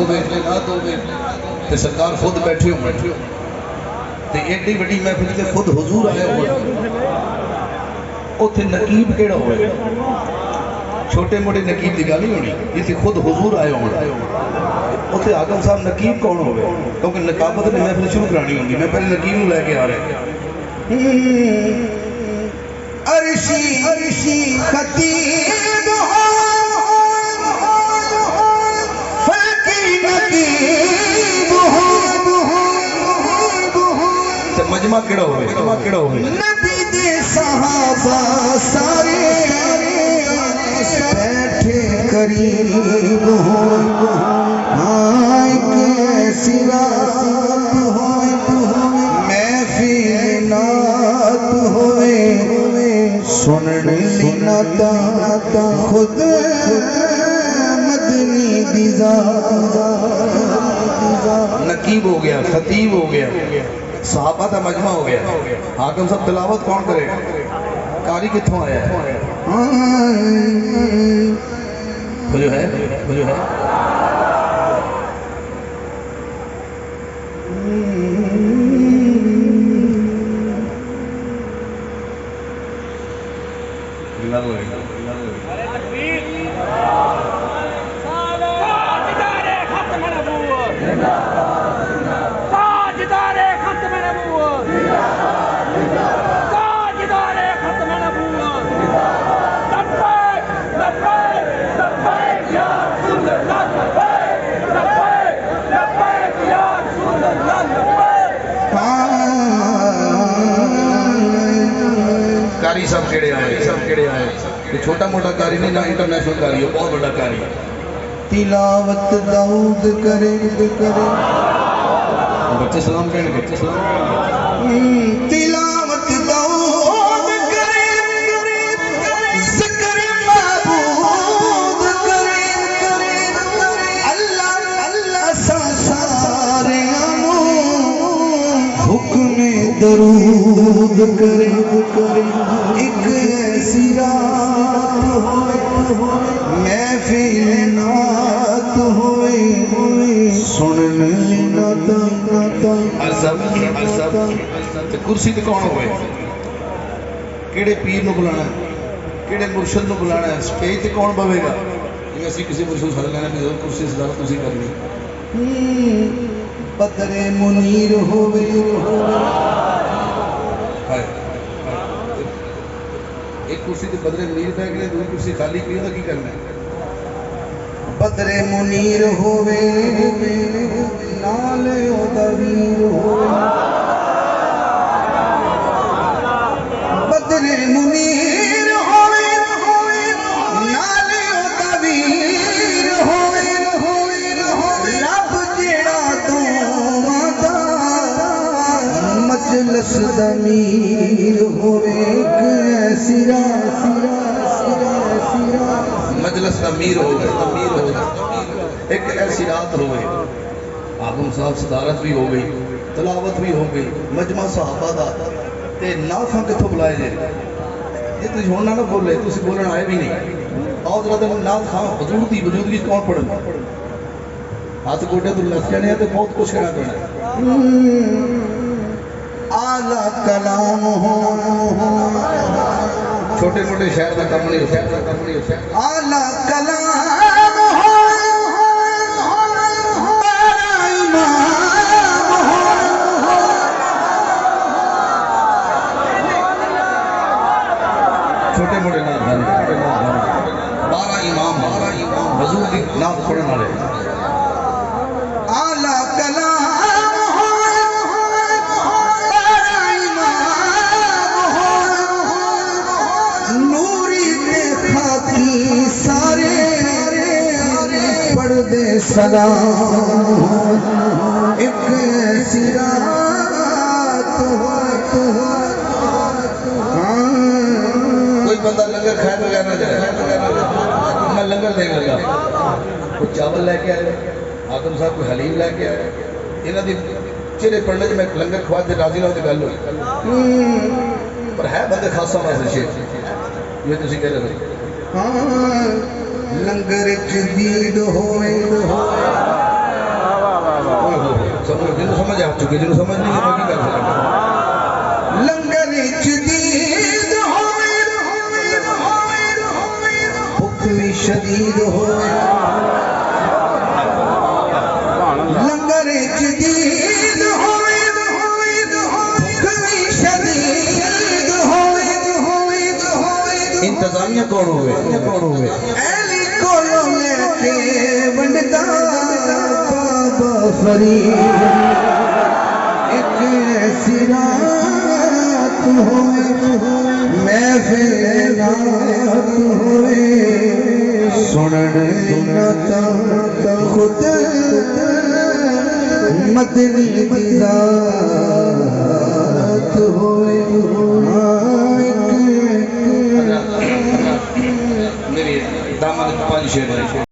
ہوئے تے سرکار خود بیٹھے ہو تے ایڈی وڈی محفل تے خود حضور آئے ہوئے اوتھے نقیب کیڑا ہوئے چھوٹے موٹے نقیب دی گل نہیں ہونی یہ تے خود حضور آئے ہوئے اوتھے حاکم صاحب نقیب کون ہوئے کیونکہ نقابت نے محفل شروع کرانی ہوندی میں پہلے نقیب نو لے کے آ رہے عرشی خطیب ہو فلکی نقیب ہو مجمع کیڑا ہوئے نبی دے صحابہ سارے بیٹھے قریب ہو آئے کیسی رات ہوئے محفل نات ہوئے سننے ناتا خود مدنی دیزا نقیب ہو گیا خطیب ہو گیا صحابہ تا مجمع ہو گیا حاکم صاحب تلاوت کون کرے قاری کتھوں آیا ہے وہ جو ہے کاری سب کیڑے آئے یہ چھوٹا موٹا کاری نہیں نہ انٹرنیشنل کاری ہے بہت بڑا کاری ہے تلاوت داؤد کرے بچے سلام کہنے بچے سلام تلاوت داؤد کرے ذکر معبود کرے اللہ سارے حکم درود کرے ایک ایسی رات ہوئے محفل نات ہوئے سننے ناتا عزب کرسی تے کون ہوئے کیڑے پیر نو بلانا کیڑے مرشد نو بلانا ہے سٹیج تے کون بوے گا یہ اسی کسی مرشد سڑ لینا کہ کرسی صدارت تسی کرنی بدر منیر ہوئے ایک کرسی تے بدر منیر پہ گئے دوسری کرسی خالی کی ہوتا کی کرنا ہے بدر منیر ہوئے نال دبیر ہوئے بدر منیر ہوئے نال دبیر ہوئے رب جڑا تو مجلس دمیر ہوئے مجلس امیر ہو گئے ایک ایسی رات ہوئے حاکم صاحب صدارت بھی ہو گئی تلاوت بھی ہو گئی مجمع صحابہ دا تے ناخاں کتھوں بلائے جے یہ تجھ ہونا نہ بولے تسی بولن آئے بھی نہیں آؤ ذرا دن نات خاں حضور دی وجودگی کون پڑھن ہاتھ گوٹے تو لگ جانے ہیں تو بہت کچھ کہنا کرنا اعلیٰ کلام ہو چھوٹے موٹے شہر کا کم نہیں ہوتا اعلیٰ کلام ہو بڑا امام ہو چھوٹے موٹے نام بارہ امام حضور کی نام پڑھنے والے اعلیٰ کلام دے سلام ایک ایسی رات کوئی بندہ لنگر کھائے بغیر نہ جائے میں لنگر دیں گا کوئی چاول لے کے آئے حاکم صاحب کوئی حلیم لے کے آئے انہاں دی چہرے پڑھنے میں لنگر کھوا دے راضی نہ ہوتے گل ہوئی پر ہے بندے خاصا واسطے شیر یہ تسی کہہ رہے تھے لنگر چ بھیڑ ہوئے جنہوں سمجھ آ چکے جنہوں سمجھ نہیں ہے کی کر سکتا لنگر جدید ہوئے بھوک شدید ہوئے لنگر جدید ہوئے بھوک شدید ہوئے انتظامیہ کون ہوئے ایلی کولوں لے کے ونڈتا بابا فرید ایک ایسی رات ہوئے محفل نات ہوئے سننا تا خود مدنی دی ذات ہوئے میری دامن پانچ شیر ہے